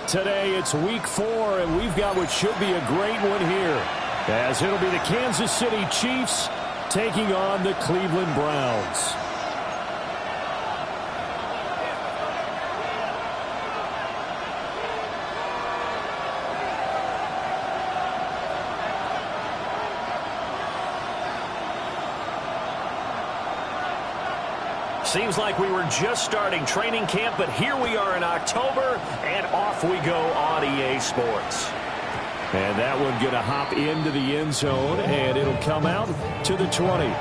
Today it's week 4, and we've got what should be a great one here, as it'll be the Kansas City Chiefs taking on the Cleveland Browns. Seems like we were just starting training camp, but here we are in October, and off we go on EA Sports. And that one going to hop into the end zone, and it'll come out to the 20.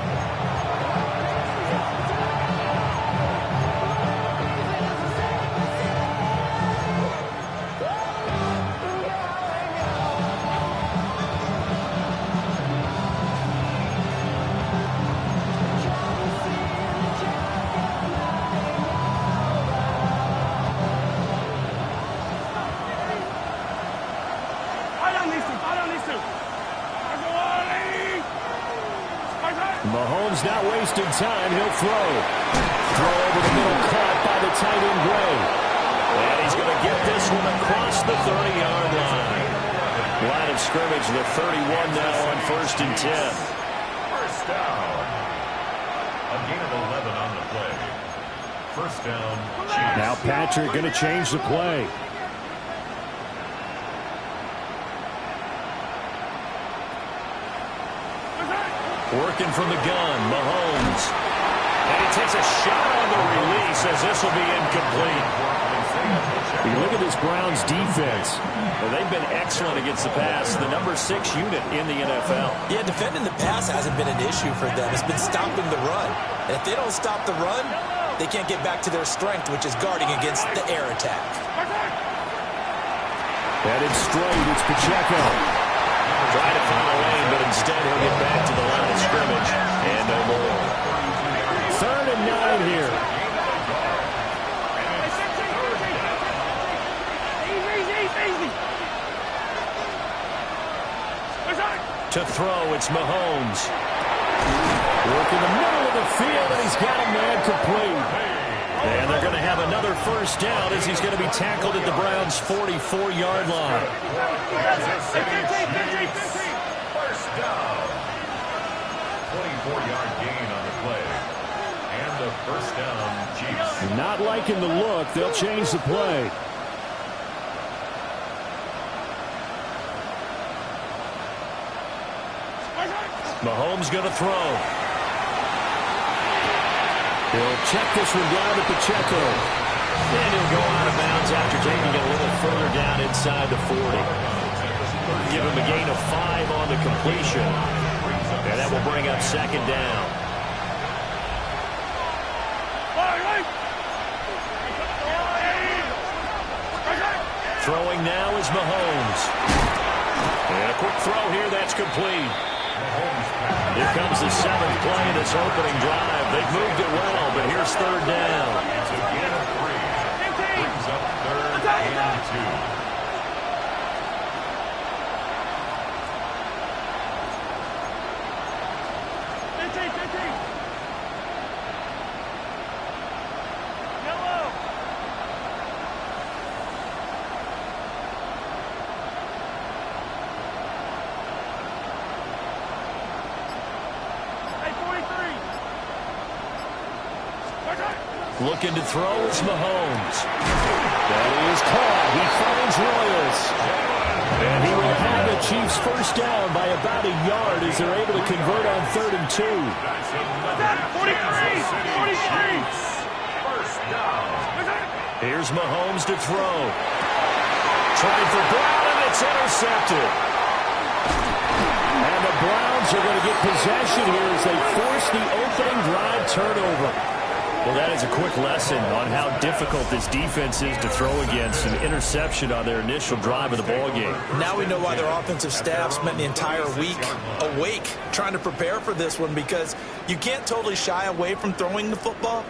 Mahomes not wasting time. He'll throw. Throw over the middle, caught by the tight end Gray. And he's going to get this one across the 30-yard line. Line of scrimmage, the 31 now on 1st and 10. First down. A gain of 11 on the play. First down, Chiefs. Now Patrick going to change the play. Working from the gun, Mahomes. And he takes a shot on the release as this will be incomplete. You look at this Browns defense. Well, they've been excellent against the pass, the number 6 unit in the NFL. Yeah, defending the pass hasn't been an issue for them. It's been stopping the run. And if they don't stop the run, they can't get back to their strength, which is guarding against the air attack. Headed straight, it's Pacheco. Trying to find a lane, but instead he'll get back to the line of scrimmage. And no more. 3rd and 9 here. To throw, it's Mahomes. Work in the middle of the field, and he's got a man complete. And they're going to have another first down as he's going to be tackled at the Browns' 44-yard line. First down. 24-yard gain on the play. And the first down, Chiefs. Not liking the look. They'll change the play. Mahomes going to throw. He'll check this one down to Pacheco. And he'll go out of bounds after taking it a little further down inside the 40. Give him a gain of 5 on the completion. And that will bring up 2nd down. Throwing now is Mahomes. And a quick throw here, that's complete. Here comes the 7th play in this opening drive. They've moved it well, but here's 3rd down. It's a gain of 3. Brings up 3rd and 2. Looking to throw is Mahomes. That is caught. He finds Royals. And he will have the Chiefs first down by about a yard as they're able to convert on 3rd and 2. 43! First down. Here's Mahomes to throw. Trying for Brown, and it's intercepted. And the Browns are going to get possession here as they force the opening drive turnover. Well, that is a quick lesson on how difficult this defense is to throw against. An interception on their initial drive of the ballgame. Now we know why their offensive staff spent the entire week awake trying to prepare for this one, because you can't totally shy away from throwing the football,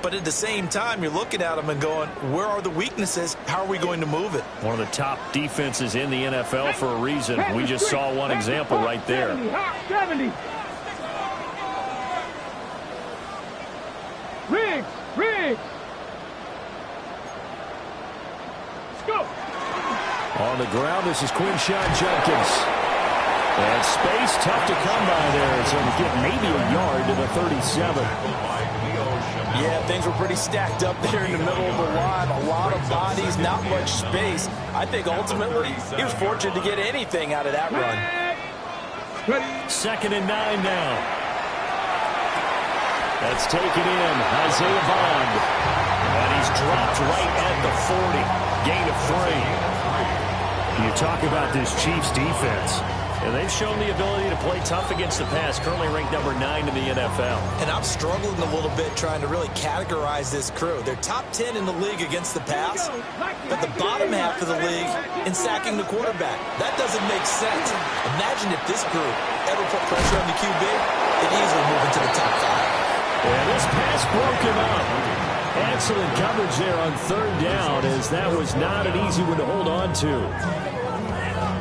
but at the same time you're looking at them and going, where are the weaknesses? How are we going to move it? One of the top defenses in the NFL for a reason. We just saw one example right there. 70. Riggs! Let's go! On the ground, this is Quinshon Judkins. And space tough to come by there. So to get maybe a yard to the 37. Yeah, things were pretty stacked up there in the middle of the line. A lot of bodies, not much space. I think ultimately he was fortunate to get anything out of that run. 2nd and 9 now. That's taken in. Isaiah Bond. And he's dropped right at the 40. Gain of 3. You talk about this Chiefs defense. And they've shown the ability to play tough against the pass, currently ranked number 9 in the NFL. And I'm struggling a little bit trying to really categorize this crew. They're top 10 in the league against the pass, but the bottom half of the league in sacking the quarterback. That doesn't make sense. Imagine if this group ever put pressure on the QB, they'd easily move into the top 5. And this pass broken up. Excellent coverage there on 3rd down, as that was not an easy one to hold on to.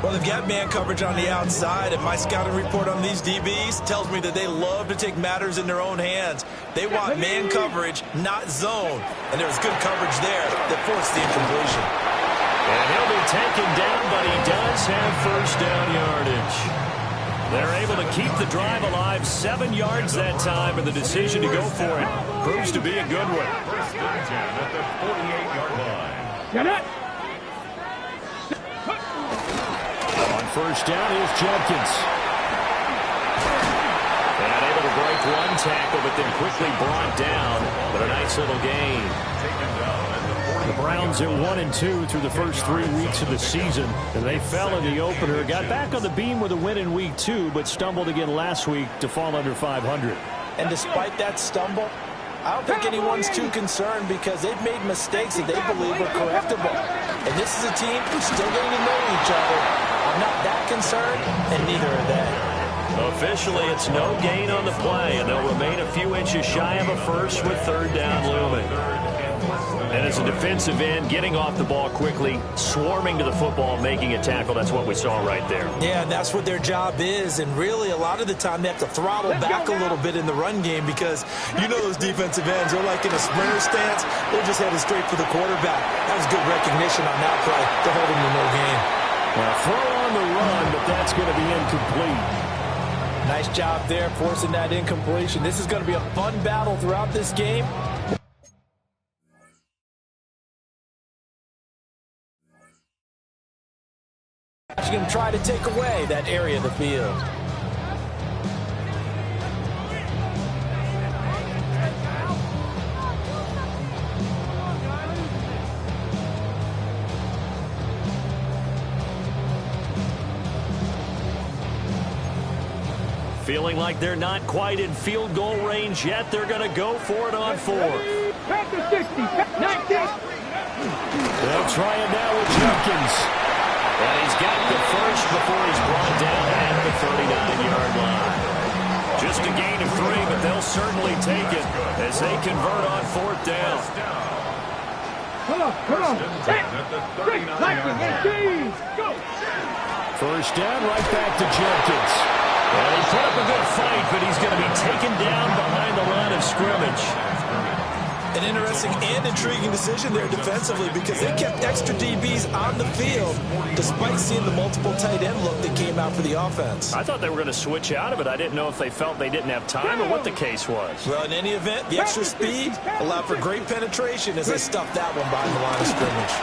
Well, they've got man coverage on the outside, and my scouting report on these DBs tells me that they love to take matters in their own hands. They want man coverage, not zone. And there was good coverage there that forced the incompletion. And he'll be taken down, but he does have 1st down yardage. They're able to keep the drive alive, 7 yards that time, and the decision to go for it proves to be a good one. 1st and 10 at the 48-yard line. Get it! On 1st down is Judkins. And able to break one tackle, but then quickly brought down. But a nice little gain. The Browns at 1-2 through the first 3 weeks of the season. And they fell in the opener. Got back on the beam with a win in week 2, but stumbled again last week to fall under 500. And despite that stumble, I don't think anyone's too concerned because they've made mistakes that they believe are correctable. And this is a team who's still getting to know each other. I'm not that concerned, and neither are they. Officially, it's no gain on the play, and they'll remain a few inches shy of a first with 3rd down looming. And as a defensive end, getting off the ball quickly, swarming to the football, making a tackle, that's what we saw right there. Yeah, and that's what their job is. And really, a lot of the time, they have to throttle back a little bit in the run game because you know those defensive ends, they're like in a sprinter stance. They're just headed straight for the quarterback. That was good recognition on that play to hold him to no gain. Now, throw on the run, but that's going to be incomplete. Nice job there, forcing that incompletion. This is going to be a fun battle throughout this game. She's going to try to take away that area of the field. Feeling like they're not quite in field goal range yet. They're going to go for it on 4th. Back to 60. 19. They'll try it now with Judkins. And he's got the first before he's brought down at the 39-yard line. Just a gain of 3, but they'll certainly take it as they convert on 4th down. Come on. 18. Go. 1st down, right back to Judkins. Well, he put up a good fight, but he's going to be taken down behind the line of scrimmage. An interesting and intriguing decision there defensively because they kept extra DBs on the field despite seeing the multiple tight end look that came out for the offense. I thought they were going to switch out of it. I didn't know if they felt they didn't have time or what the case was. Well, in any event, the extra speed allowed for great penetration as they stuffed that one behind the line of scrimmage.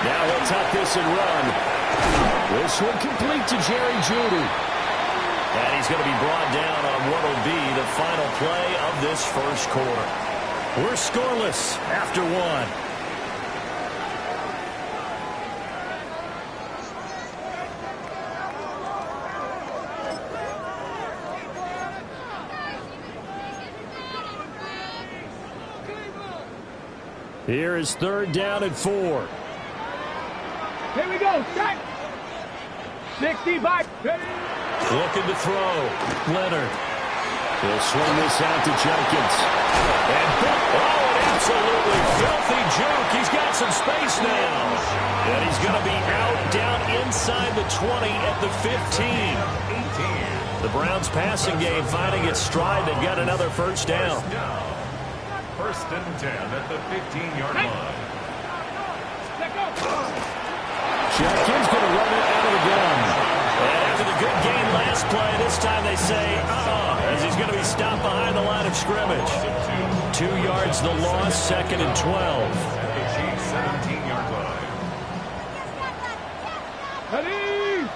Now he'll tuck this and run. This one complete to Jerry Jeudy. And he's going to be brought down on what will be the final play of this first quarter. We're scoreless after 1. Here is 3rd down and 4. Here we go. Set. 60 back. Looking to throw. Leonard. He'll swing this out to Judkins. And an absolutely filthy juke. He's got some space now. And he's going to be out down inside the 20 at the 15. The Browns passing game finding its stride. They've got another 1st down. 1st and 10 at the 15-yard line. Jenkins going to run it out of the gun. And after the good gain last play, this time they say, as he's going to be stopped behind the line of scrimmage. 2 yards the loss, 2nd and 12. The Chiefs 17-yard line. Ready?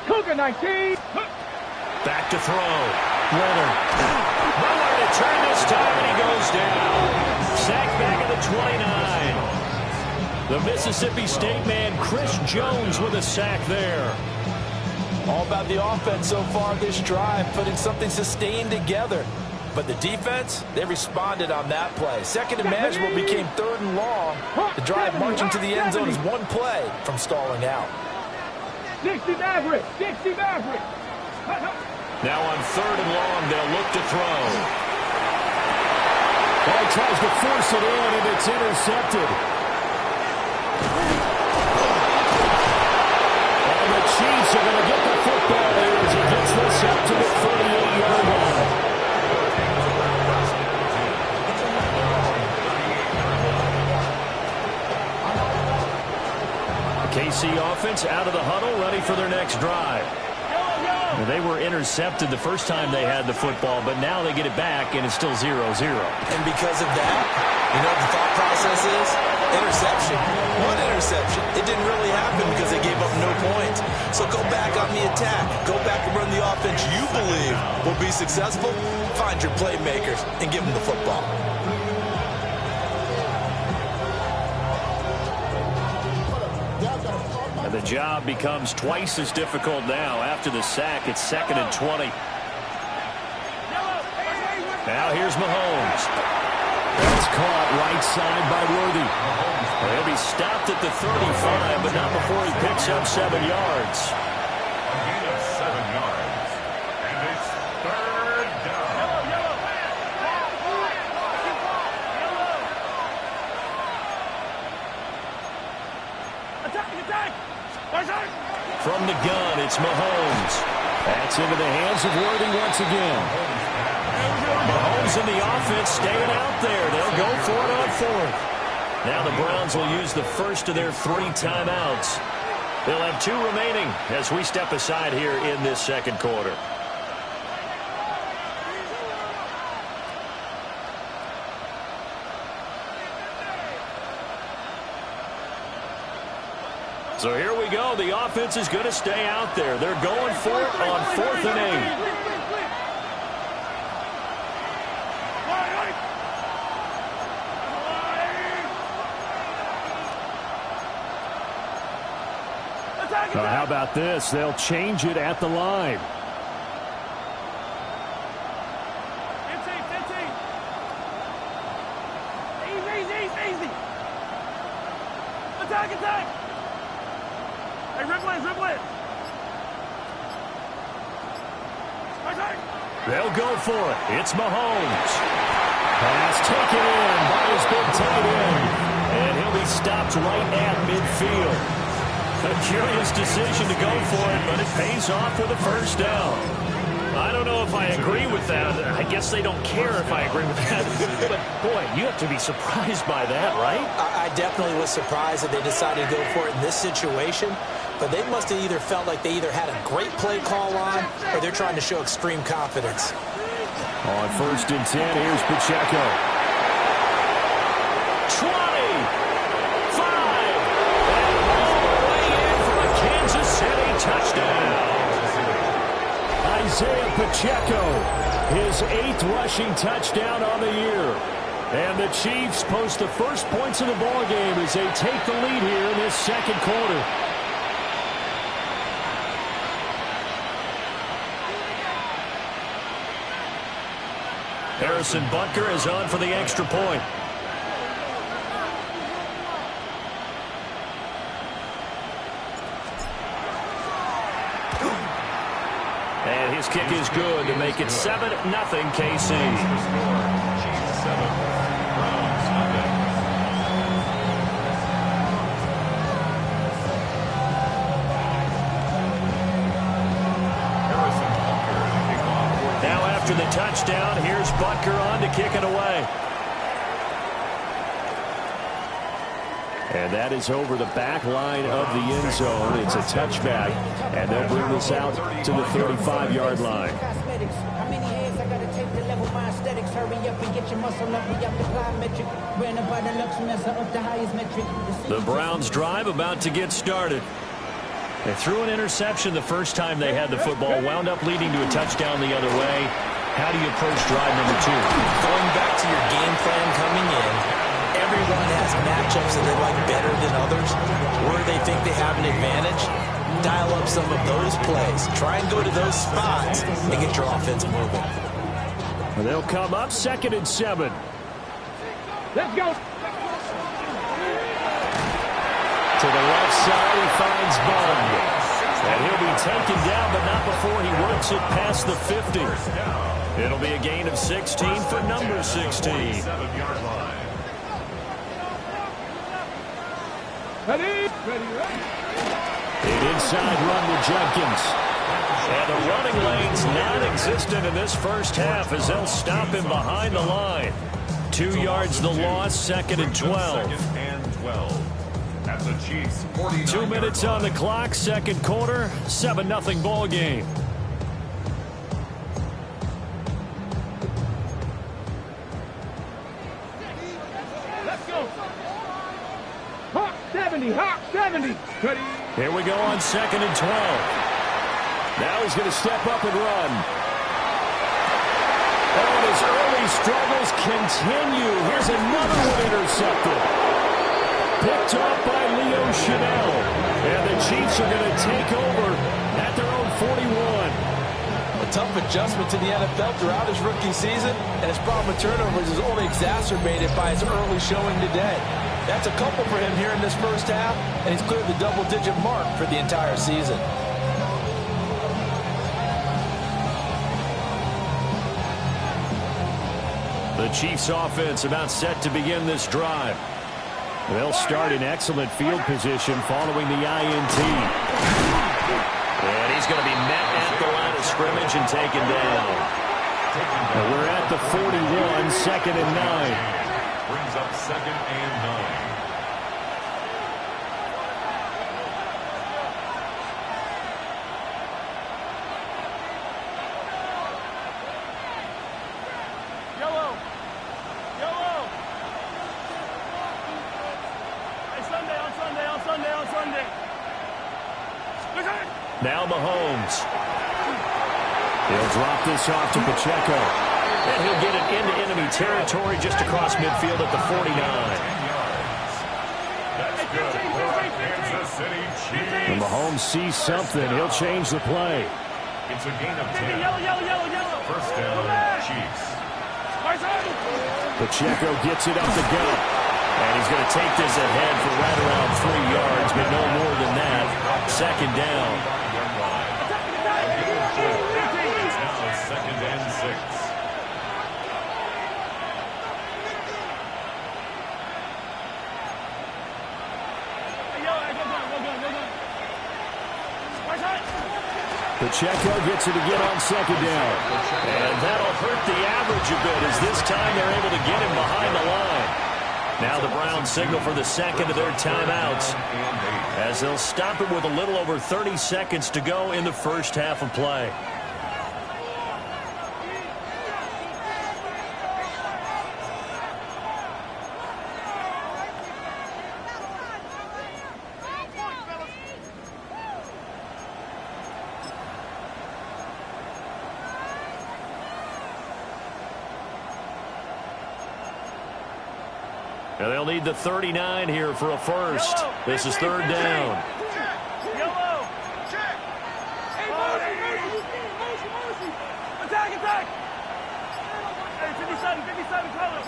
Cougar 19. Back to throw. Leonard. Nowhere to turn this time, and he goes down. Sacked back at the 29. The Mississippi State man, Chris Jones, with a sack there. All about the offense so far this drive, putting something sustained together. But the defense, they responded on that play. Second and manageable became 3rd and long. The drive marching to the end zone is one play from stalling out. 60 Maverick. 60 Maverick. Now on 3rd and long, they'll look to throw. Ball tries to force it in, and it's intercepted. And the Chiefs are going to get the football here as he gets this up to the 38-yard line. The KC offense out of the huddle, ready for their next drive. They were intercepted the first time they had the football, but now they get it back, and it's still 0-0. And because of that, you know what the thought process is? Interception. One interception. It didn't really happen because they gave up no points. So go back on the attack. Go back and run the offense you believe will be successful. Find your playmakers and give them the football. And the job becomes twice as difficult now. After the sack, it's 2nd and 20. Now here's Mahomes. That's caught right side by Worthy. He'll be stopped at the 35, but not before he picks up 7 yards. A gain of 7 yards. And it's 3rd down. From the gun, it's Mahomes. That's into the hands of Worthy once again. Mahomes and the offense staying out there. They'll go for it on 4th. Now the Browns will use the first of their 3 timeouts. They'll have 2 remaining as we step aside here in this 2nd quarter. So here we go. The offense is going to stay out there. They're going for it on 4th and 8. How about this? They'll change it at the line. Easy. Attack. Hey, ripple it. They'll go for it. It's Mahomes. Pass taken in by his big tight end. And he'll be stopped right at midfield. A curious decision to go for it, but it pays off with a 1st down. I don't know if I agree with that. I guess they don't care if I agree with that. But, boy, you have to be surprised by that, right? I definitely was surprised that they decided to go for it in this situation. But they must have either felt like they either had a great play call on or they're trying to show extreme confidence. On 1st and 10, here's Pacheco. 20, 5, and all the way in for a Kansas City touchdown. Isaiah Pacheco, his 8th rushing touchdown on the year. And the Chiefs post the first points of the ballgame as they take the lead here in this 2nd quarter. Harrison Butker is on for the extra point. And his kick is good to make it 7-0 KC. Chiefs 7, Browns nothing. Now after the touchdown, here's Butker on to kick it away. And that is over the back line of the end zone. It's a touchback, and they'll bring this out to the 35-yard line. The Browns drive about to get started. They threw an interception the first time they had the football, wound up leading to a touchdown the other way. How do you approach drive number 2? Going back to your game plan coming in, everyone has matchups that they like better than others, where they think they have an advantage. Dial up some of those plays. Try and go to those spots and get your offense moving. And they'll come up 2nd and 7. Let's go. To the left side, he finds Bond. And he'll be taken down, but not before he works it past the 50. It'll be a gain of 16 for number 16. Ready? An inside run to Jenkins. And the running lane's non-existent in this first half as they'll stop him behind the line. 2 yards the loss, 2nd and 12. At the Chiefs, 2 minutes on the clock, second quarter, 7-0 ball game. Let's go. Hawk 70, Hawk 70. Ready? Here we go on 2nd and 12. Now he's going to step up and run. And his early struggles continue. Here's another one intercepted. Picked off by Leo Chanel. And the Chiefs are going to take over at their own 41. A tough adjustment to the NFL throughout his rookie season, and his problem with turnovers is only exacerbated by his early showing today. That's a couple for him here in this first half, and he's cleared the double-digit mark for the entire season. The Chiefs offense about set to begin this drive. They'll start in excellent field position following the INT. And he's going to be met at the line of scrimmage and taken down. And we're at the 41, 2nd and 9. brings up 2nd and 9. Now Mahomes. He'll drop this off to Pacheco. And he'll get it into enemy territory just across midfield at the 49. That's good for Kansas City Chiefs. When Mahomes sees something, he'll change the play. It's a gain of 10. Yellow. First down, Chiefs. Pacheco gets it up the gut. And he's going to take this ahead for right around 3 yards, but no more than that. 2nd down. Now 2nd and 6. Pacheco gets it again on 2nd down. And that'll hurt the average a bit as this time they're able to get him behind the line. Now the Browns signal for the second of their timeouts as they'll stop it with a little over 30 seconds to go in the first half of play. And they'll need the 39 here for a first. This is 3rd down. Yellow. Check. Attack. Hey, 57 colors.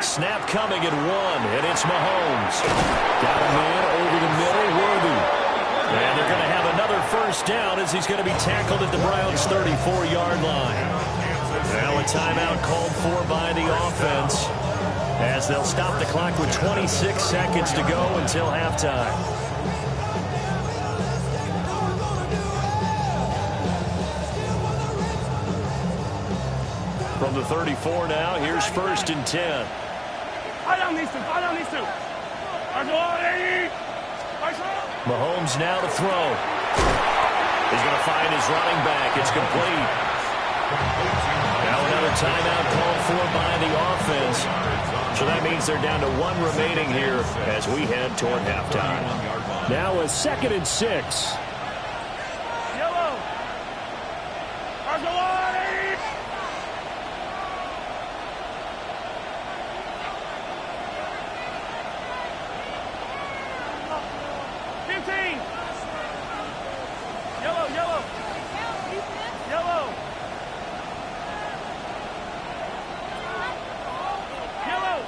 Snap coming at 1, and it's Mahomes. Got a man over the middle, Worthy. And they're going to have another first down as he's going to be tackled at the Browns' 34-yard line. Now a timeout called for by the offense, as they'll stop the clock with 26 seconds to go until halftime. From the 34 now, here's 1st and 10. I don't need to. Mahomes now to throw. He's going to find his running back. It's complete. Now another timeout called for by the offense. So that means they're down to 1 remaining here as we head toward halftime. Now a 2nd and 6. Yellow. Argolani. 15. Yellow, yellow. Yellow. Yellow.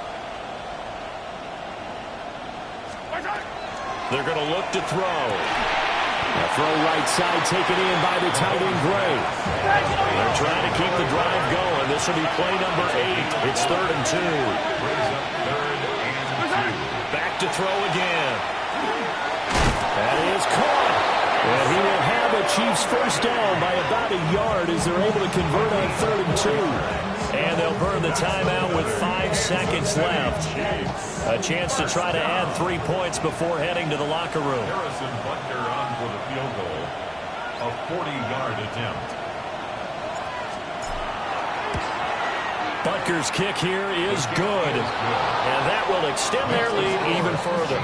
They're going to look to throw. A throw right side taken in by the tight end Gray. They're trying to keep the drive going. This will be play number 8. It's 3rd and 2. Back to throw again. That is caught. And he will have a Chiefs first down by about a yard as they're able to convert on 3rd and 2. And they'll burn the timeout with 5 seconds left. A chance to try to add 3 points before heading to the locker room. Harrison Butker on for the field goal. A 40-yard attempt. Butker's kick here is good. And that will extend their lead even further.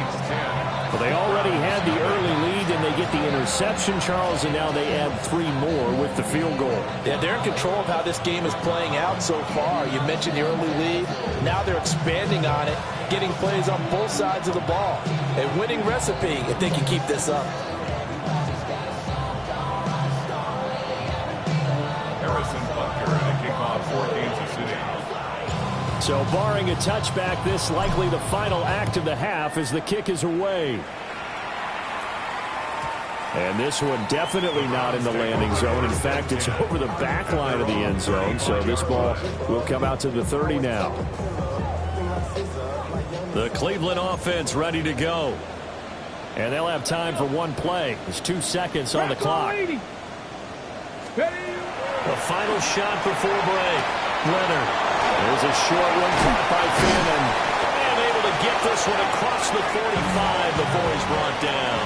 Well, they already had the early lead, and they get the interception, Charles, and now they add 3 more with the field goal. Yeah, they're in control of how this game is playing out so far. You mentioned the early lead. Now they're expanding on it, getting plays on both sides of the ball. A winning recipe if they can keep this up. Harrison Butker and a kickoff for Kansas City. So barring a touchback, this likely the final act of the half as the kick is away. And this one definitely not in the landing zone. In fact, it's over the back line of the end zone. So this ball will come out to the 30 now. The Cleveland offense ready to go. And they'll have time for 1 play. There's 2 seconds on the clock. The final shot before break. Leonard. There's a short one caught by Fannin. And able to get this one across the 45 before he's brought down.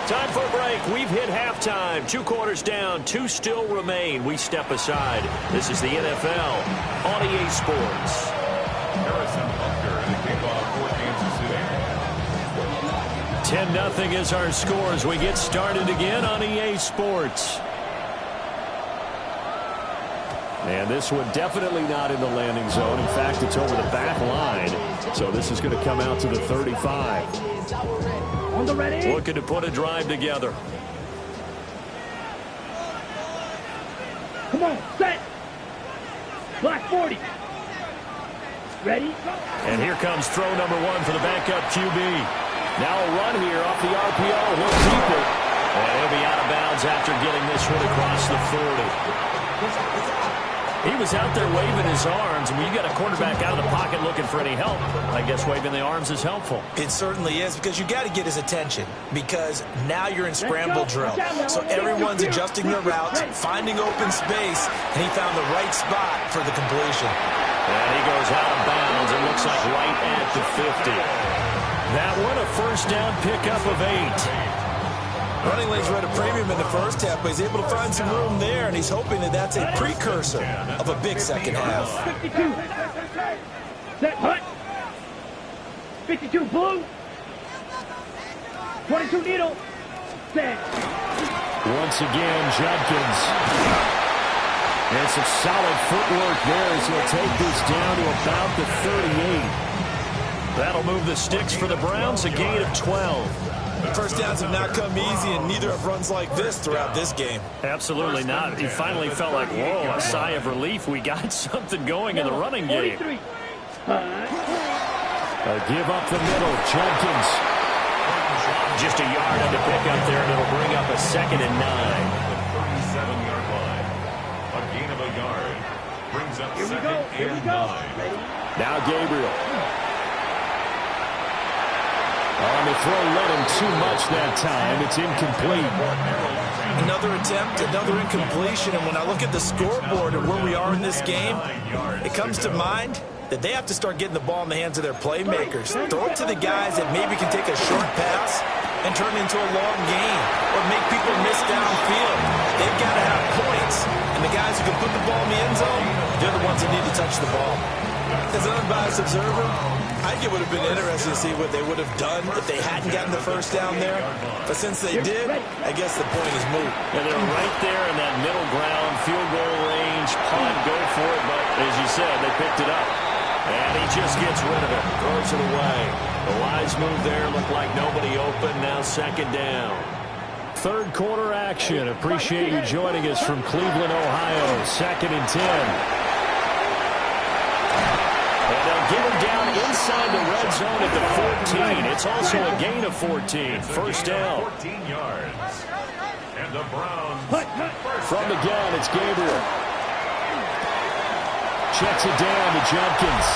Time for a break. We've hit halftime. 2 quarters down. 2 still remain. We step aside. This is the NFL on EA Sports. Harrison Butker and a kickoff for Kansas City. 10-0 is our score as we get started again on EA Sports. And this one definitely not in the landing zone. In fact, it's over the back line. So this is going to come out to the 35. On the ready. Looking to put a drive together. Come on, set. Black 40. Ready? And here comes throw number 1 for the backup QB. Now a run here off the RPO. He'll keep it. And he'll be out of bounds after getting this one across the 40. He was out there waving his arms. When you got a quarterback out of the pocket looking for any help, I guess waving the arms is helpful. It certainly is, because you got to get his attention, because now you're in scramble drill. So everyone's adjusting their routes, finding open space, and he found the right spot for the completion. And he goes out of bounds. It looks like right at the 50. That one a first down pickup of 8. Running lanes were at a premium in the first half, but he's able to find some room there, and he's hoping that that's a precursor of a big second half. 52. Set, hut. 52, blue. 22, needle. Set. Once again, Judkins. And some solid footwork there as he'll take this down to about the 38. That'll move the sticks for the Browns, a gain of 12. First downs have not come easy, and neither have runs like this throughout this game. Absolutely not. He finally felt like, whoa, a sigh of relief. We got something going in the running game. 43. Give up the middle, Judkins. Just a yard on the pickup there, and it'll bring up a 2nd and 9. The 37-yard line. A gain of a yard. Brings up 2nd and 9. Now Gabriel. On the throw, led him too much that time. It's incomplete. Another attempt, another incompletion, and when I look at the scoreboard and where we are in this game, it comes to mind that they have to start getting the ball in the hands of their playmakers. Throw it to the guys that maybe can take a short pass and turn it into a long gain or make people miss downfield. They've got to have points, and the guys who can put the ball in the end zone, they're the ones that need to touch the ball. As an unbiased observer, I think it would have been interesting to see what they would have done if they hadn't gotten the first down there. But since they did, I guess the point is moot. And they're right there in that middle ground, field goal range, punt, go for it. But as you said, they picked it up. And he just gets rid of it, throws it away. The wise move there, looked like nobody open, now second down. Third quarter action. Appreciate you joining us from Cleveland, Ohio. 2nd and 10. And they'll get him down inside the red zone at the 14. It's also a gain of 14. First down. 14 yards. And the Browns. From the gun, it's Gabriel. Checks it down to Jenkins.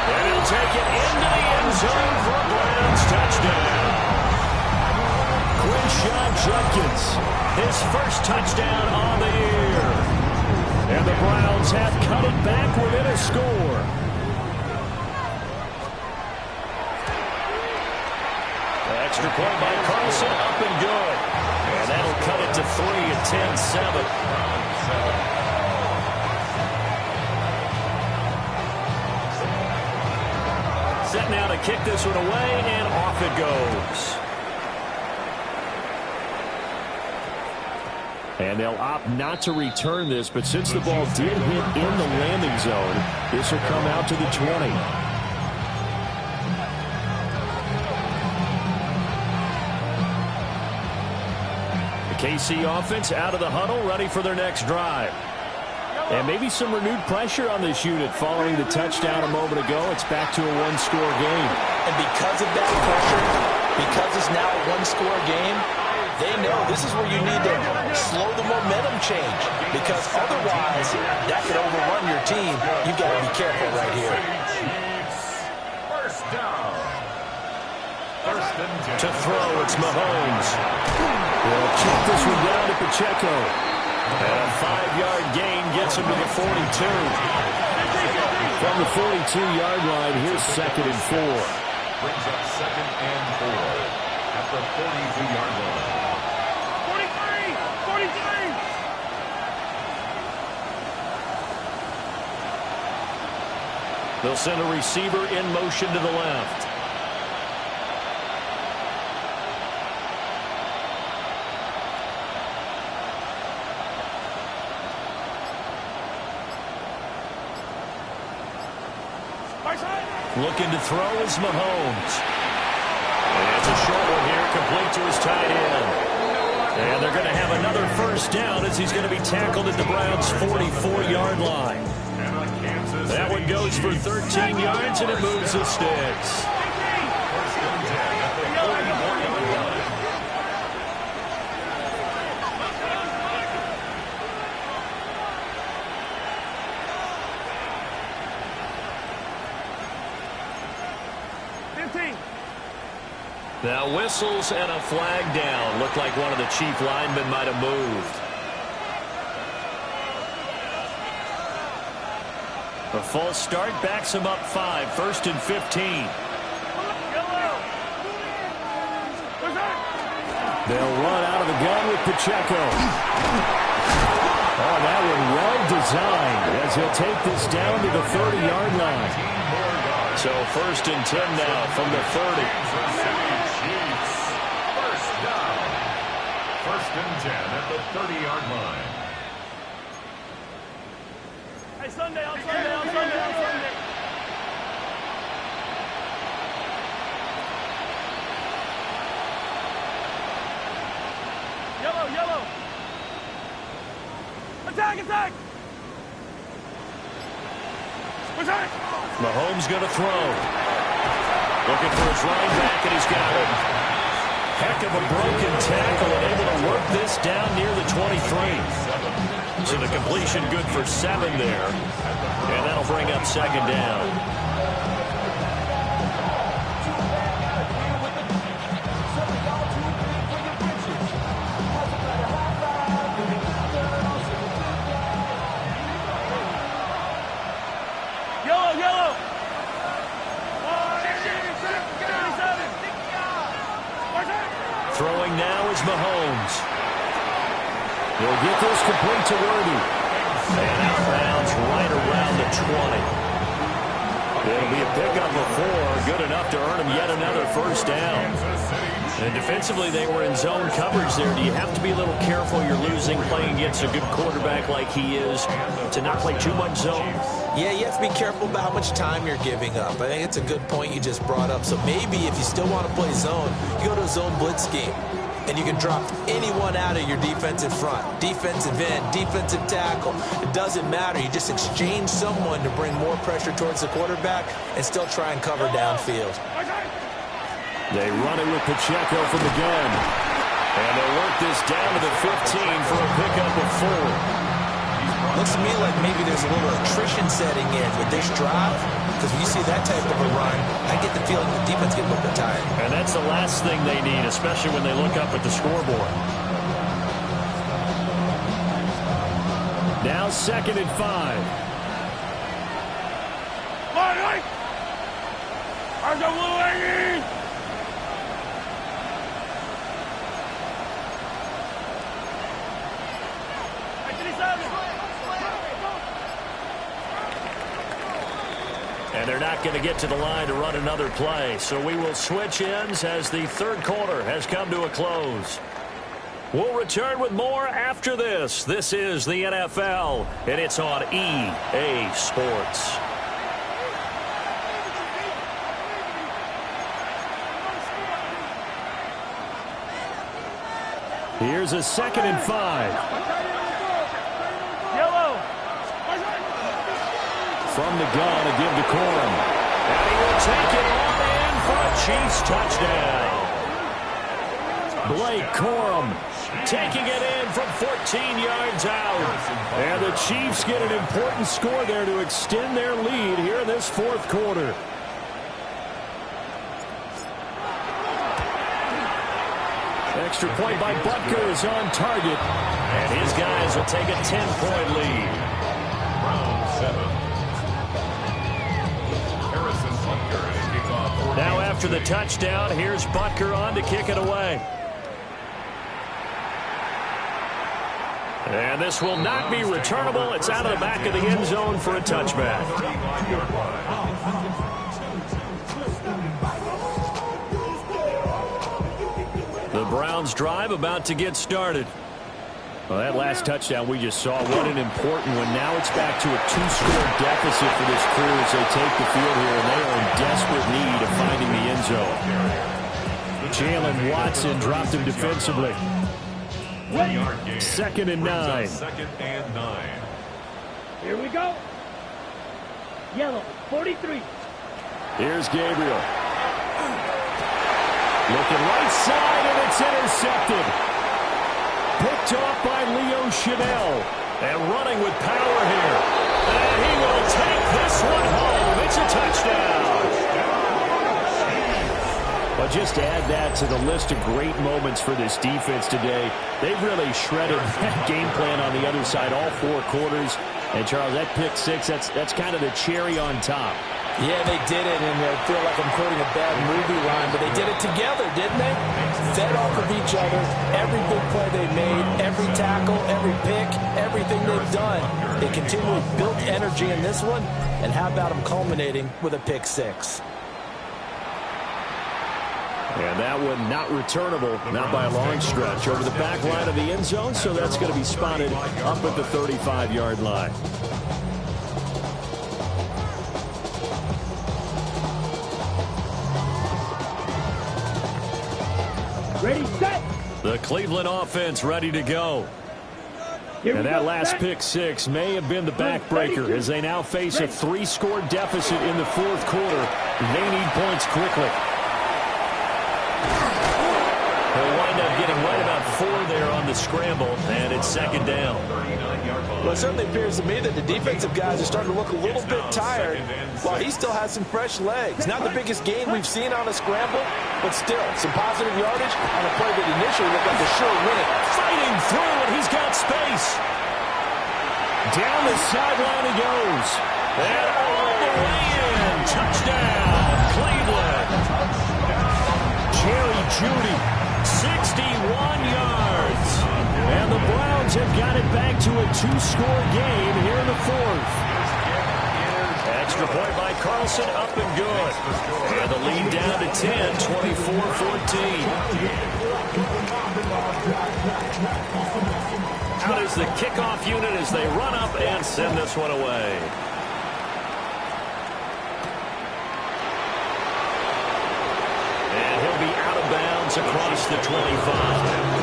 And he'll take it into the end zone for a Browns touchdown. Quinshon Jenkins, his first touchdown on the year. And the Browns have cut it back within a score. Extra point by Carlson, up and good. And that'll cut it to 3 at 10-7. Set now to kick this one away, and off it goes. And they'll opt not to return this, but since the ball did hit in the landing zone, this will come out to the 20. KC offense out of the huddle, ready for their next drive. And maybe some renewed pressure on this unit following the touchdown a moment ago. It's back to a one-score game. And because of that pressure, because it's now a one-score game, they know this is where you need to slow the momentum change. Because otherwise, that could overrun your team. You've got to be careful right here. First down. To throw, it's Mahomes. He'll check this one down to Pacheco. And a 5-yard gain gets him to the 42. From the 42-yard line, here's 2nd and 4. Brings up 2nd and 4 at the 42-yard line. 43! They'll send a receiver in motion to the left. Looking to throw is Mahomes. And it's a short one here, complete to his tight end. And they're going to have another first down as he's going to be tackled at the Browns' 44-yard line. That one goes for 13 yards, and it moves the sticks. Now whistles and a flag down. Looked like one of the chief linemen might have moved. A false start backs him up 5. 1st and 15. They'll run out of the gun with Pacheco. Oh, that one well designed as he'll take this down to the 30-yard line. So 1st and 10 now from the 30. First down. 1st and 10 at the 30-yard line. Hey, Sunday, on Sunday, on Sunday, on Sunday. Yellow, yellow. Attack, attack. Attack. Mahomes going to throw. Looking for his line back, and he's got it. Heck of a broken tackle and able to work this down near the 23. So the completion good for 7 there. And that'll bring up 2nd down. Yellow, yellow. Throwing now is Mahomes. He'll get this complete to Worthy. And out of bounds right around the 20. It'll be a pickup of 4, good enough to earn him yet another first down. And defensively, they were in zone coverage there. Do you have to be a little careful? You're losing playing against a good quarterback like he is to not play too much zone? Yeah, you have to be careful about how much time you're giving up. I think it's a good point you just brought up. So maybe if you still want to play zone, you go to a zone blitz scheme. And you can drop anyone out of your defensive front. Defensive end, defensive tackle. It doesn't matter. You just exchange someone to bring more pressure towards the quarterback and still try and cover downfield. They run it with Pacheco from the gun. And they'll work this down to the 15 for a pickup of 4. Looks to me like maybe there's a little attrition setting in with this drive. Because when you see that type of a run, I get the feeling the defense gets a little bit tired. And that's the last thing they need, especially when they look up at the scoreboard. Now 2nd and 5. And they're not going to get to the line to run another play. So we will switch ends as the third quarter has come to a close. We'll return with more after this. This is the NFL, and it's on EA Sports. Here's a 2nd and 5. From the gun, a give to Corum. And he will take it on in for a Chiefs touchdown. Blake Corum taking it in from 14 yards out. And the Chiefs get an important score there to extend their lead here in this 4th quarter. Extra point by Butker is on target. And his guys will take a 10-point lead. Round 7. Now after the touchdown, here's Butker on to kick it away. And this will not be returnable. It's out of the back of the end zone for a touchback. The Browns drive about to get started. Well, that last touchdown we just saw, what an important one. Now it's back to a 2-score deficit for this crew as they take the field here, and they are in desperate need of finding the end zone. Jalen Watson dropped him defensively. 2nd and 9. 2nd and 9. Here we go. Yellow, 43. Here's Gabriel. Looking right side, and it's intercepted. Picked off by Leo Chanel. And running with power here. And he will take this one home. It's a touchdown. But just add that to the list of great moments for this defense today. They've really shredded that game plan on the other side all 4 quarters. And, Charles, that pick 6, that's kind of the cherry on top. Yeah, they did it, and I feel like I'm quoting a bad movie line, but they did it together, didn't they? Fed off of each other, every big play they made, every tackle, every pick, everything they've done. They continually built energy in this one, and how about them culminating with a pick 6? And that one not returnable, not by a long stretch, over the back line of the end zone, so that's going to be spotted up at the 35-yard line. Ready, set. The Cleveland offense ready to go. And that last pick 6 may have been the backbreaker as they now face a 3-score deficit in the 4th quarter. They need points quickly. They'll wind up getting right about 4 there on the scramble, and it's 2nd down. Well, it certainly appears to me that the defensive guys are starting to look a little bit tired while he still has some fresh legs. Not the biggest gain we've seen on a scramble, but still some positive yardage on a play that initially looked like a sure win. Fighting through, and he's got space. Down the sideline he goes. And all the way in. Touchdown, Cleveland. Jerry Jeudy 61 yards. And the Browns have got it back to a two-score game here in the fourth. Extra point by Carlson, up and good. And the lead down to 10, 24-14. Out is the kickoff unit as they run up and send this one away. And he'll be out of bounds across the 25.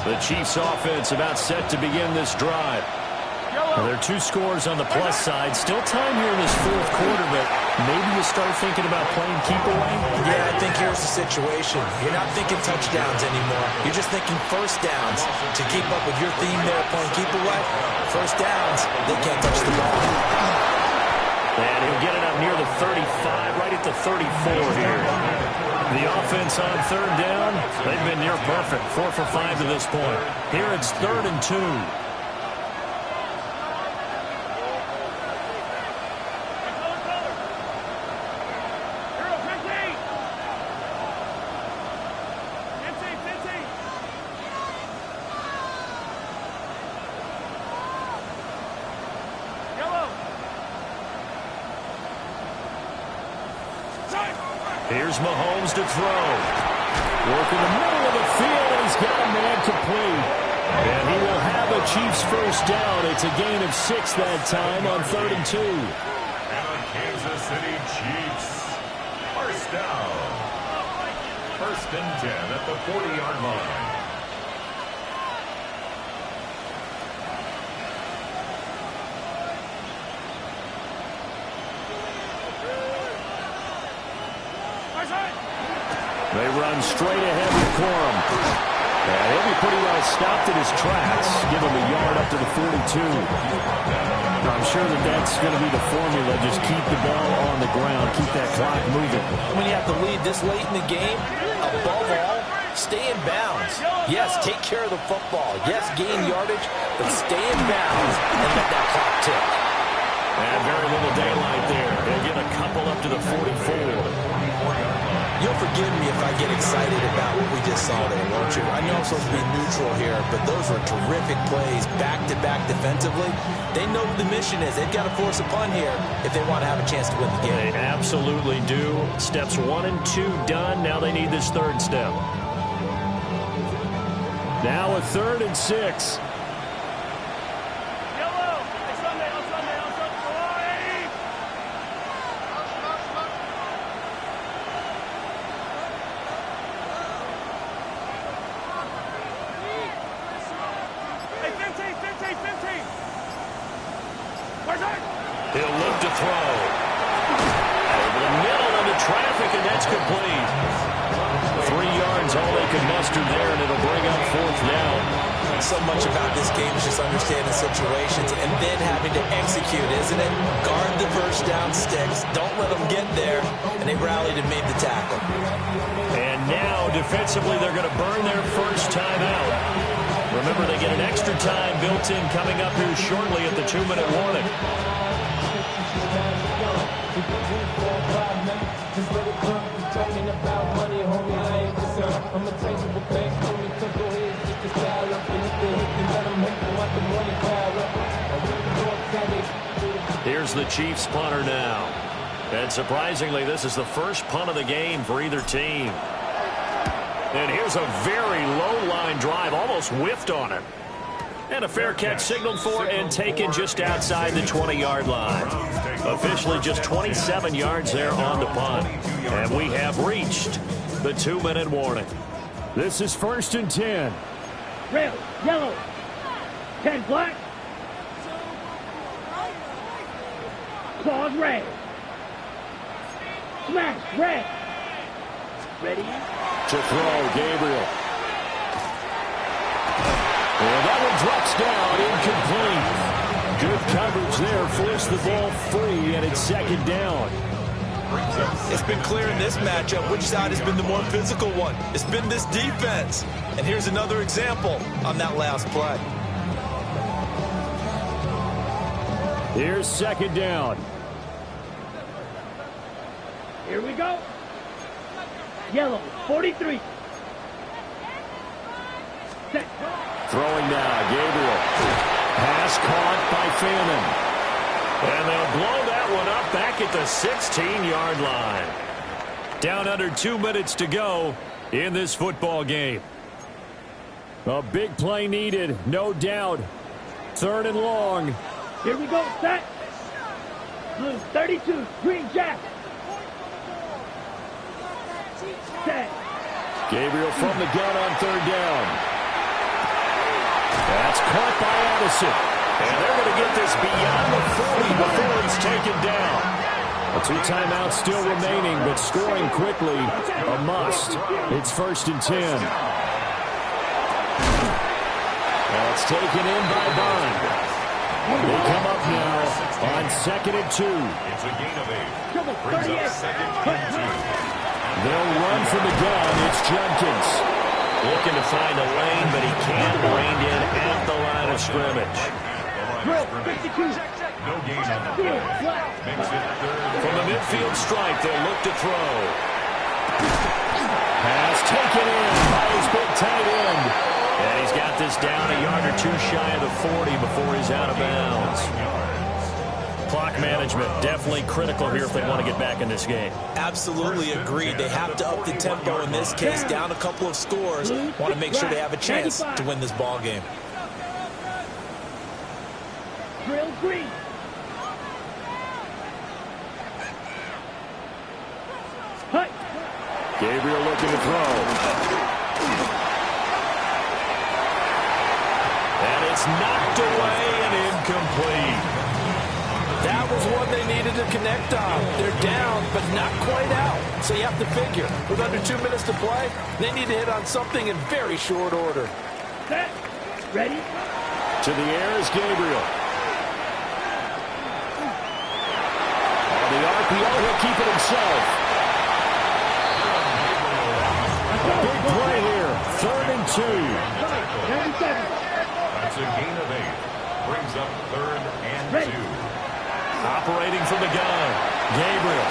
The Chiefs offense about set to begin this drive. Well, there are two scores on the plus side. Still time here in this fourth quarter, but maybe you start thinking about playing keep away? Yeah, I think here's the situation. You're not thinking touchdowns anymore. You're just thinking first downs. To keep up with your theme there, playing keep away, first downs, they can't touch the ball. And he'll get it up near the 35, right at the 34 here. The offense on third down, they've been near perfect. 4 for 5 to this point. Here it's 3rd and 2. Here's Mahomes to throw. Work in the middle of the field, and he's got a man complete. And he will have a Chiefs first down. It's a gain of 6 that time on 3rd and 2. And the Kansas City Chiefs. First down. 1st and 10 at the 40-yard line. They run straight ahead with Corum. And he'll be pretty well stopped in his tracks. Give him a yard up to the 42. I'm sure that's going to be the formula. Just keep the ball on the ground. Keep that clock moving. When you have to lead this late in the game, above all, stay in bounds. Yes, take care of the football. Yes, gain yardage, but stay in bounds and let that clock tick. And very little daylight there. He'll get a couple up to the 44. You'll forgive me if I get excited about what we just saw there, won't you? I know I'm supposed to be neutral here, but those were terrific plays back-to-back defensively. They know what the mission is. They've got to force a punt here if they want to have a chance to win the game. They absolutely do. Steps 1 and 2 done. Now they need this 3rd step. Now a 3rd and 6. He'll look to throw. Over the middle into traffic, and that's complete. 3 yards, all they could muster there, and it'll bring up 4th down. So much about this game is just understanding situations and then having to execute, isn't it? Guard the first down sticks. Don't let them get there. And they rallied and made the tackle. And now, defensively, they're going to burn their first time out. Remember, they get an extra time built in coming up here shortly at the 2-minute warning. Here's the Chiefs punter now. And surprisingly, this is the first punt of the game for either team. And here's a very low-line drive, almost whiffed on it. And a fair catch signaled for and taken just outside the 20-yard line. Officially just 27 yards there on the punt. And we have reached the 2-minute warning. This is 1st and 10. Red, yellow, 10 black. Claws red. Smash red. Ready? To throw, Gabriel. And that one drops down, incomplete. Good coverage there, forced the ball free, and it's 2nd down. It's been clear in this matchup which side has been the more physical one. It's been this defense. And here's another example on that last play. Here's second down. Here we go. Yellow, 43. Set. Throwing now, Gabriel. Pass caught by Fannin. And they'll blow that one up back at the 16-yard line. Down under 2 minutes to go in this football game. A big play needed, no doubt. Third and long. Here we go. Set. Blue, 32. Green jack. Set. Gabriel from the gun on third down. That's caught by Addison. And they're going to get this beyond the 40 before it's taken down. 2 timeouts still remaining, but scoring quickly, a must. It's 1st and 10. That's taken in by Bond. They come up now on 2nd and 2. It's a gain of 8. Brings up 2nd and 2. They'll run from the gun. It's Judkins. Looking to find a lane, but he can't rein in at the line of scrimmage. Drill, 52. No gain on the play. Makes it 3rd. From the midfield stripe, they'll look to throw. Pass taken in by his big tight end. And he's got this down a yard or 2 shy of the 40 before he's out of bounds. Clock management definitely critical here if they want to get back in this game. Absolutely agreed. They have to up the tempo in this case, down a couple of scores. Want to make sure they have a chance to win this ball game. Drill, green. Hut. Gabriel looking to throw. And it's knocked away and incomplete. That was one they needed to connect on. They're down, but not quite out. So you have to figure, with under 2 minutes to play, they need to hit on something in very short order. Set. Ready. To the air is Gabriel. On the RPO, he'll keep it himself. Big play here. 3rd and 2. 97. That's a gain of 8. Brings up 3rd and 2. Operating from the gun, Gabriel.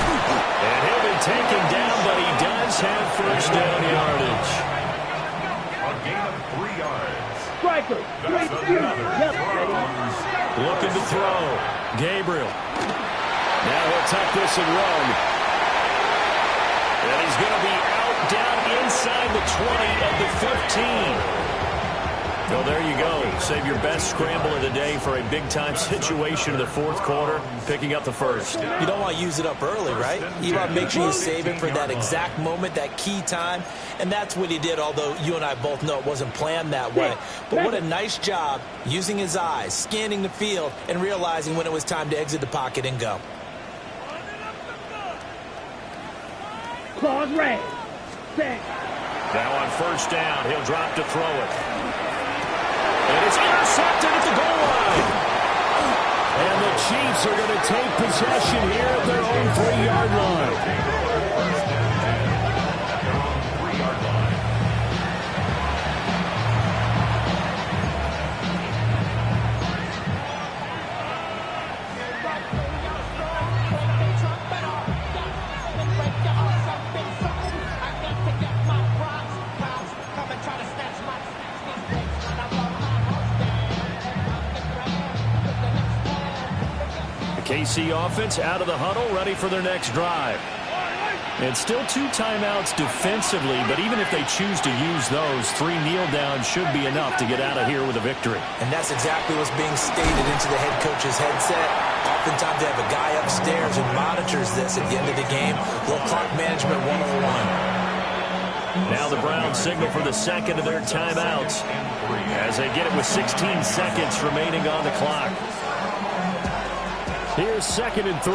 And he'll be taken down, but he does have first down yardage. A gain of 3 yards. Striker, That's 32. another Yep, throw. ready. Looking to throw. Gabriel. Now he'll tuck this and run. And he's going to be out down inside the 20 of the 15. Well, there you go. Save your best scramble of the day for a big-time situation in the 4th quarter, picking up the first. You don't want to use it up early, right? You want to make sure you save it for that exact moment, that key time. And that's what he did, although you and I both know it wasn't planned that way. But what a nice job using his eyes, scanning the field, and realizing when it was time to exit the pocket and go. Claws red. Set. Now on first down, he'll drop to throw it. And it's intercepted at the goal line. And the Chiefs are going to take possession here at their own 3-yard line. KC offense out of the huddle, ready for their next drive. And still 2 timeouts defensively, but even if they choose to use those, 3 kneel downs should be enough to get out of here with a victory. And that's exactly what's being stated into the head coach's headset. Oftentimes they have a guy upstairs who monitors this at the end of the game. Little clock management 101. Now the Browns signal for the second of their timeouts as they get it with 16 seconds remaining on the clock. Here's 2nd and 3.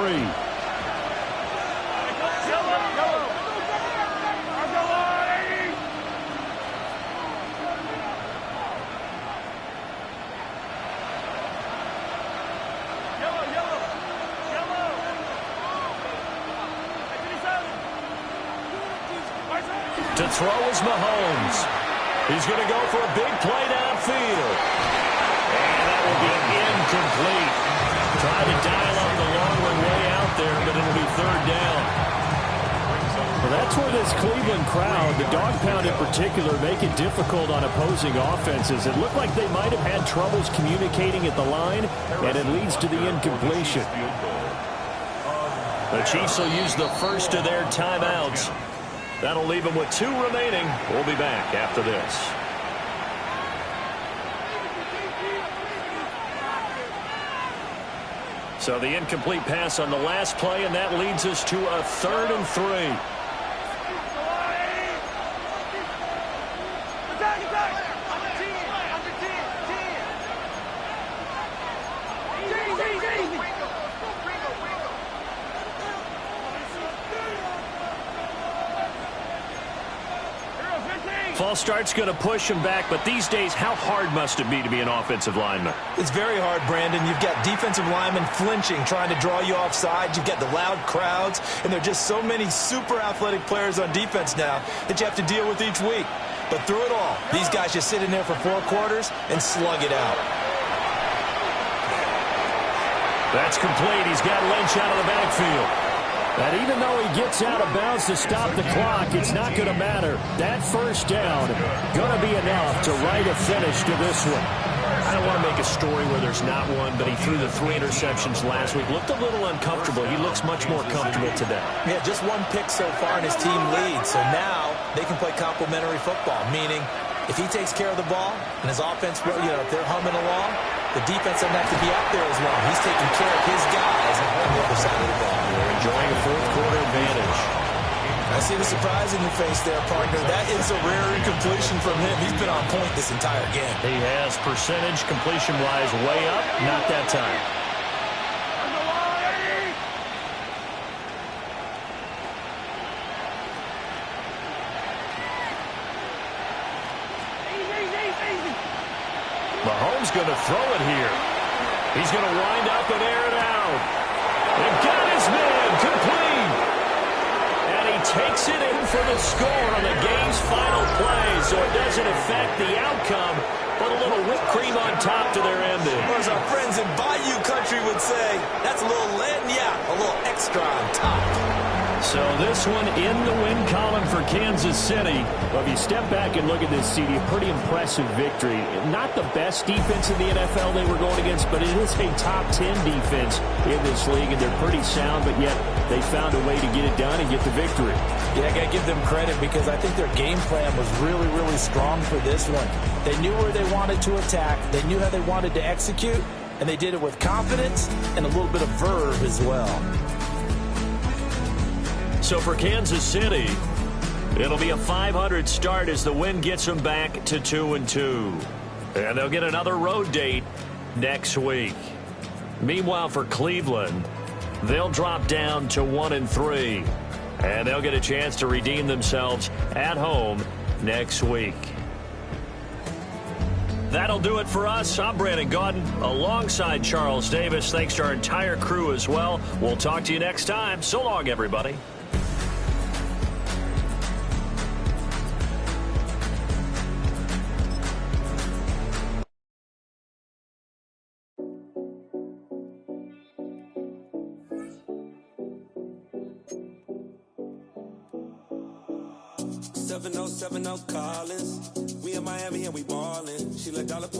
To throw is Mahomes. He's going to go for a big play downfield. And that will be incomplete. Tried it That's where this Cleveland crowd, the dog pound in particular, make it difficult on opposing offenses. It looked like they might have had troubles communicating at the line, and it leads to the incompletion. The Chiefs will use the first of their timeouts. That'll leave them with 2 remaining. We'll be back after this. So the incomplete pass on the last play, and that leads us to a 3rd and 3. False start's going to push him back, but these days, how hard must it be to be an offensive lineman? It's very hard, Brandon. You've got defensive linemen flinching, trying to draw you offside. You've got the loud crowds, and there are just so many super athletic players on defense now that you have to deal with each week. But through it all, these guys just sit in there for 4 quarters and slug it out. That's complete. He's got Lynch out of the backfield. And even though he gets out of bounds to stop the clock, it's not going to matter. That first down going to be enough to write a finish to this one. I don't want to make a story where there's not one, but he threw the 3 interceptions last week. Looked a little uncomfortable. He looks much more comfortable today. Yeah, just 1 pick so far and his team leads. So now they can play complementary football, meaning if he takes care of the ball and his offense, if they're humming along, the defense doesn't have to be out there as long. He's taking care of his guys on the other side of the ball. They're enjoying a 4th quarter advantage. I see the surprise in your face there, partner. That is a rare incompletion from him. He's been on point this entire game. He has percentage completion-wise way up. Not that time. Mahomes going to throw it here. He's going to wind up and air it out. And got his man complete. And he takes it in for the score on the game's final play. So it doesn't affect the outcome, but a little whipped cream on top to their ending. Or as our friends in Bayou Country would say, that's a little lagniappe, a little extra on top. So this one in the win column for Kansas City. Well, if you step back and look at this, CD, a pretty impressive victory. Not the best defense in the NFL they were going against, but it is a top 10 defense in this league, and they're pretty sound, but yet they found a way to get it done and get the victory. Yeah, I got to give them credit because I think their game plan was really, really strong for this one. They knew where they wanted to attack. They knew how they wanted to execute, and they did it with confidence and a little bit of verve as well. So for Kansas City, it'll be a 500 start as the win gets them back to 2-2. And they'll get another road date next week. Meanwhile, for Cleveland, they'll drop down to 1-3. And they'll get a chance to redeem themselves at home next week. That'll do it for us. I'm Brandon Gaudin alongside Charles Davis. Thanks to our entire crew as well. We'll talk to you next time. So long, everybody. Seven oh Collins. We in Miami and we ballin'. She let dollar put